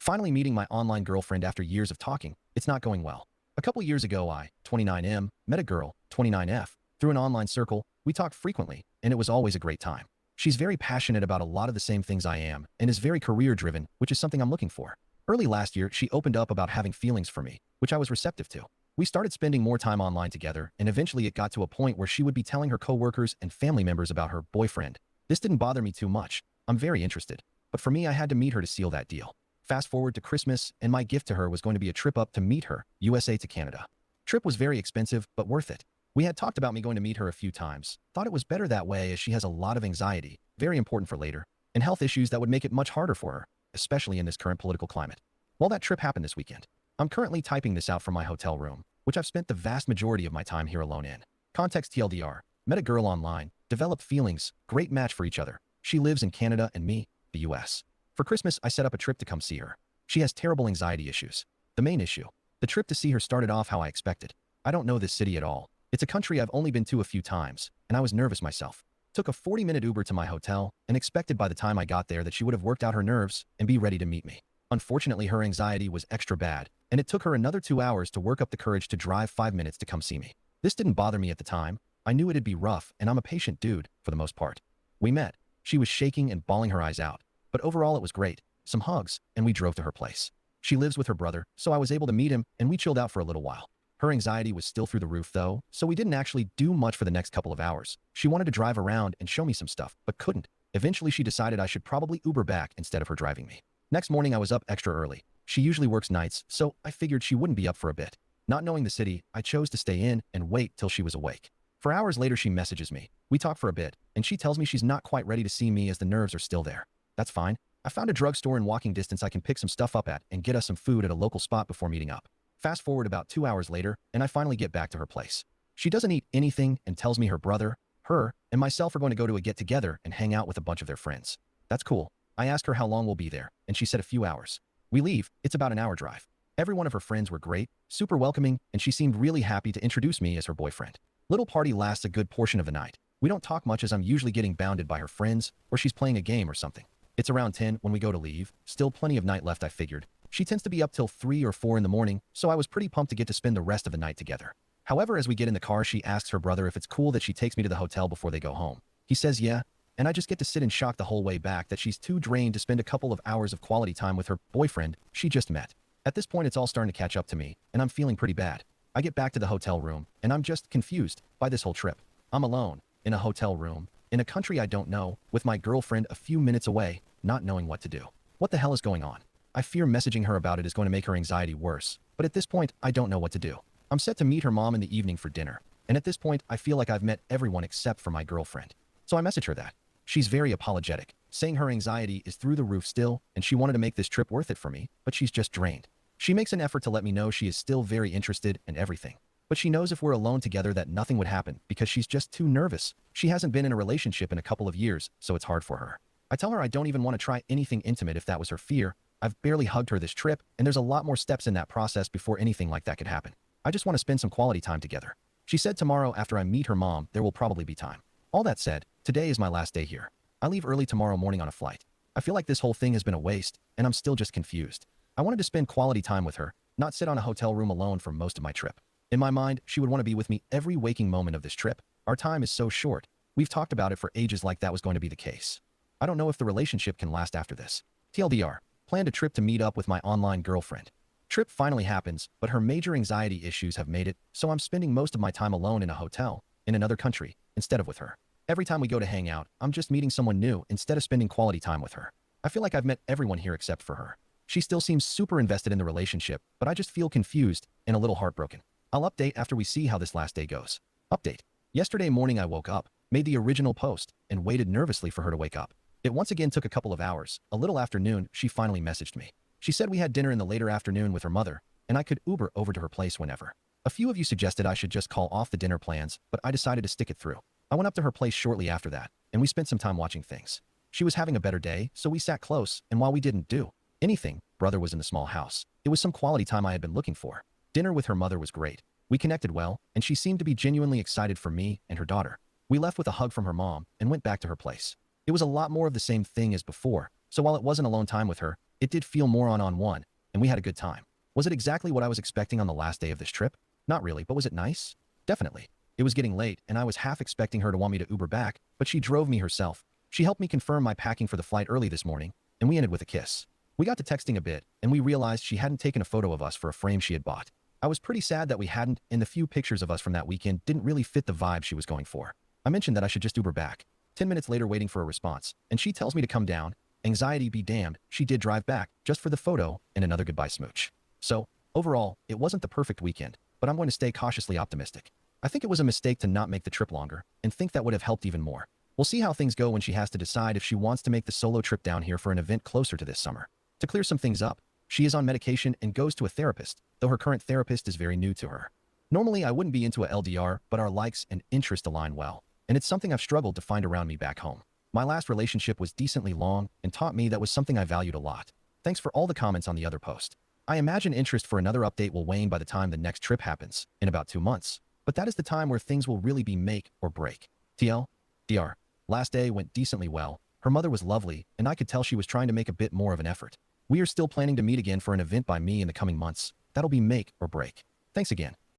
Finally meeting my online girlfriend after years of talking, it's not going well. A couple years ago I, 29M, met a girl, 29F, through an online circle. We talked frequently, and it was always a great time. She's very passionate about a lot of the same things I am, and is very career-driven, which is something I'm looking for. Early last year, she opened up about having feelings for me, which I was receptive to. We started spending more time online together, and eventually it got to a point where she would be telling her coworkers and family members about her boyfriend. This didn't bother me too much. I'm very interested. But for me, I had to meet her to seal that deal. Fast forward to Christmas, and my gift to her was going to be a trip up to meet her, USA to Canada. Trip was very expensive, but worth it. We had talked about me going to meet her a few times, thought it was better that way as she has a lot of anxiety, very important for later, and health issues that would make it much harder for her, especially in this current political climate. Well, that trip happened this weekend. I'm currently typing this out from my hotel room, which I've spent the vast majority of my time here alone in. Context TLDR, met a girl online, developed feelings, great match for each other. She lives in Canada and me, the US. For Christmas, I set up a trip to come see her. She has terrible anxiety issues. The main issue, the trip to see her started off how I expected. I don't know this city at all. It's a country I've only been to a few times, and I was nervous myself. Took a 40-minute Uber to my hotel, and expected by the time I got there that she would have worked out her nerves and be ready to meet me. Unfortunately, her anxiety was extra bad, and it took her another 2 hours to work up the courage to drive 5 minutes to come see me. This didn't bother me at the time. I knew it'd be rough, and I'm a patient dude, for the most part. We met. She was shaking and bawling her eyes out. But overall, it was great. Some hugs, and we drove to her place. She lives with her brother, so I was able to meet him, and we chilled out for a little while. Her anxiety was still through the roof, though, so we didn't actually do much for the next couple of hours. She wanted to drive around and show me some stuff, but couldn't. Eventually, she decided I should probably Uber back instead of her driving me. Next morning, I was up extra early. She usually works nights, so I figured she wouldn't be up for a bit. Not knowing the city, I chose to stay in and wait till she was awake. For hours later, she messages me. We talk for a bit, and she tells me she's not quite ready to see me as the nerves are still there. That's fine. I found a drugstore in walking distance I can pick some stuff up at and get us some food at a local spot before meeting up. Fast forward about 2 hours later, and I finally get back to her place. She doesn't eat anything and tells me her brother, her, and myself are going to go to a get-together and hang out with a bunch of their friends. That's cool. I asked her how long we'll be there, and she said a few hours. We leave. It's about an hour drive. Every one of her friends were great, super welcoming, and she seemed really happy to introduce me as her boyfriend. Little party lasts a good portion of the night. We don't talk much as I'm usually getting bounded by her friends, or she's playing a game or something. It's around 10 when we go to leave. Still plenty of night left, I figured. She tends to be up till 3 or 4 in the morning, so I was pretty pumped to get to spend the rest of the night together. However, as we get in the car, she asks her brother if it's cool that she takes me to the hotel before they go home. He says yeah, and I just get to sit in shock the whole way back that she's too drained to spend a couple of hours of quality time with her boyfriend she just met. At this point, it's all starting to catch up to me, and I'm feeling pretty bad. I get back to the hotel room, and I'm just confused by this whole trip. I'm alone, in a hotel room, in a country I don't know, with my girlfriend a few minutes away, not knowing what to do. What the hell is going on? I fear messaging her about it is going to make her anxiety worse, but at this point, I don't know what to do. I'm set to meet her mom in the evening for dinner, and at this point, I feel like I've met everyone except for my girlfriend. So I message her that. She's very apologetic, saying her anxiety is through the roof still, and she wanted to make this trip worth it for me, but she's just drained. She makes an effort to let me know she is still very interested and everything. But she knows if we're alone together that nothing would happen because she's just too nervous. She hasn't been in a relationship in a couple of years, so it's hard for her. I tell her I don't even want to try anything intimate if that was her fear. I've barely hugged her this trip, and there's a lot more steps in that process before anything like that could happen. I just want to spend some quality time together. She said tomorrow after I meet her mom, there will probably be time. All that said, today is my last day here. I leave early tomorrow morning on a flight. I feel like this whole thing has been a waste, and I'm still just confused. I wanted to spend quality time with her, not sit on a hotel room alone for most of my trip. In my mind, she would want to be with me every waking moment of this trip. Our time is so short. We've talked about it for ages like that was going to be the case. I don't know if the relationship can last after this. TLDR, planned a trip to meet up with my online girlfriend. Trip finally happens, but her major anxiety issues have made it, so I'm spending most of my time alone in a hotel, in another country, instead of with her. Every time we go to hang out, I'm just meeting someone new instead of spending quality time with her. I feel like I've met everyone here except for her. She still seems super invested in the relationship, but I just feel confused and a little heartbroken. I'll update after we see how this last day goes. Update. Yesterday morning I woke up, made the original post, and waited nervously for her to wake up. It once again took a couple of hours. A little after noon, she finally messaged me. She said we had dinner in the later afternoon with her mother, and I could Uber over to her place whenever. A few of you suggested I should just call off the dinner plans, but I decided to stick it through. I went up to her place shortly after that, and we spent some time watching things. She was having a better day, so we sat close, and while we didn't do anything, brother was in the small house. It was some quality time I had been looking for. Dinner with her mother was great. We connected well, and she seemed to be genuinely excited for me and her daughter. We left with a hug from her mom and went back to her place. It was a lot more of the same thing as before, so while it wasn't alone time with her, It did feel more on one, and we had a good time. Was it exactly what I was expecting on the last day of this trip? Not really, but was it nice? Definitely. It was getting late, and I was half expecting her to want me to Uber back, but she drove me herself. She helped me confirm my packing for the flight early this morning, and we ended with a kiss. We got to texting a bit, and we realized she hadn't taken a photo of us for a frame she had bought. I was pretty sad that we hadn't, and the few pictures of us from that weekend didn't really fit the vibe she was going for. I mentioned that I should just Uber back. 10 minutes later waiting for a response, and she tells me to come down. Anxiety be damned, she did drive back, just for the photo and another goodbye smooch. So, overall, it wasn't the perfect weekend, but I'm going to stay cautiously optimistic. I think it was a mistake to not make the trip longer, and think that would have helped even more. We'll see how things go when she has to decide if she wants to make the solo trip down here for an event closer to this summer. To clear some things up, she is on medication and goes to a therapist, though her current therapist is very new to her. Normally, I wouldn't be into a LDR, but our likes and interests align well, and it's something I've struggled to find around me back home. My last relationship was decently long and taught me that was something I valued a lot. Thanks for all the comments on the other post. I imagine interest for another update will wane by the time the next trip happens, in about 2 months. But that is the time where things will really be make or break. TL.DR. Last day went decently well. Her mother was lovely, and I could tell she was trying to make a bit more of an effort. We are still planning to meet again for an event by me in the coming months. That'll be make or break. Thanks again.